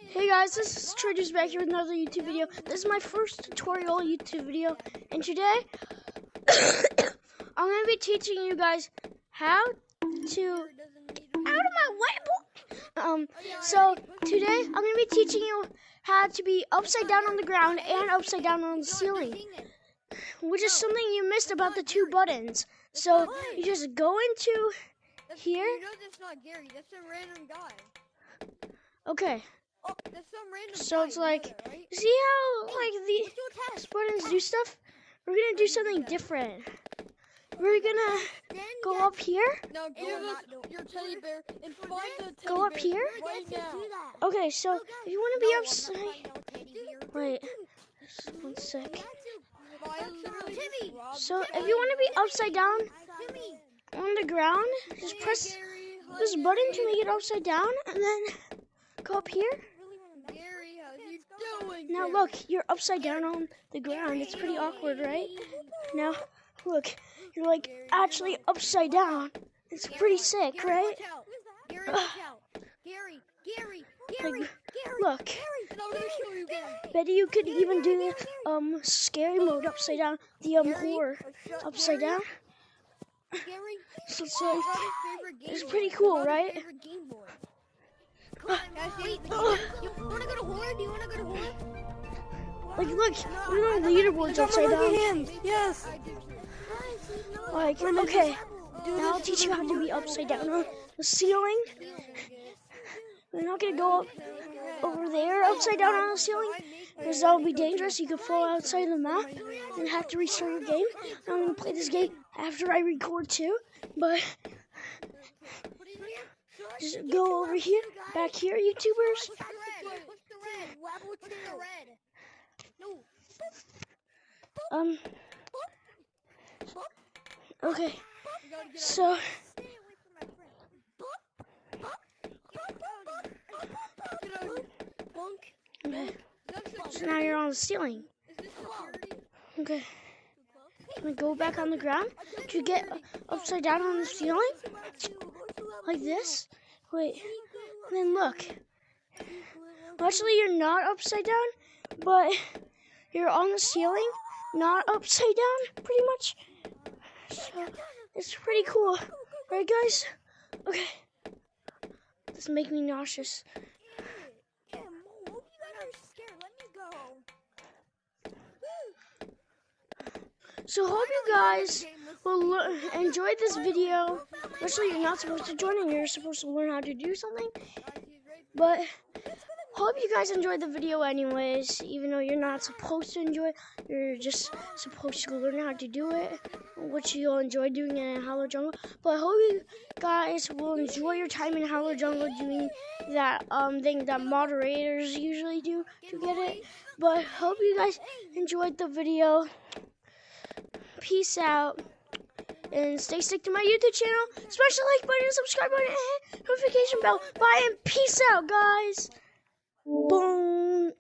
Hey guys, this is Trader's back here with another YouTube video. This is my first tutorial YouTube video, and today I'm going to be teaching you guys how to out of my way, boy. So today I'm going to be teaching you how to be upside down on the ground and upside down on the ceiling, which is something you missed about the two buttons. So you just go into here. You know that's not Gary, that's some random guy. Okay. Oh, that's some random So guy it's like, there, right? see how like these Let's buttons do stuff? We're gonna do something different. We're gonna go up here. Now give us your teddy bear and find the teddy Go up bear here. right now. Okay, so if you want to be upside, wait, just one sec. So if you want to be upside down on the ground, just press this button to make it upside down, and then go up here. Gary, how you doing? Now look, you're upside down on the ground. It's pretty awkward, right? Now look, you're like actually upside down. It's pretty sick, right? Like, look, Betty, you could even do scary mode upside down, the horror upside down. So it's like, it's pretty cool, right? Like, look, we're on leaderboards upside down. Yes. Like, okay, now I'll teach you how to be upside down on the ceiling. We're not gonna go up over there upside down on the ceiling, because that would be dangerous. You could fall outside the map and have to restart your game. I'm gonna play this game after I record too, but just go over here, back here, YouTubers. Okay, so okay, so now you're on the ceiling. Okay, I'm gonna go back on the ground to get upside down on the ceiling, like this. Wait, and then look. Well, actually, you're not upside down, but you're on the ceiling, not upside down, pretty much. So it's pretty cool, right, guys? Okay, this makes me nauseous. So hope you guys will enjoy this video. Actually, you're not supposed to join and you're supposed to learn how to do something. But hope you guys enjoyed the video anyways. Even though you're not supposed to enjoy it, you're just supposed to learn how to do it, which you'll enjoy doing in Howler Jungle. But I hope you guys will enjoy your time in Howler Jungle doing that thing that moderators usually do to get it. But hope you guys enjoyed the video. Peace out, and stay stick to my YouTube channel. Smash the like button, subscribe button, and hit notification bell. Bye, and peace out, guys. Boom.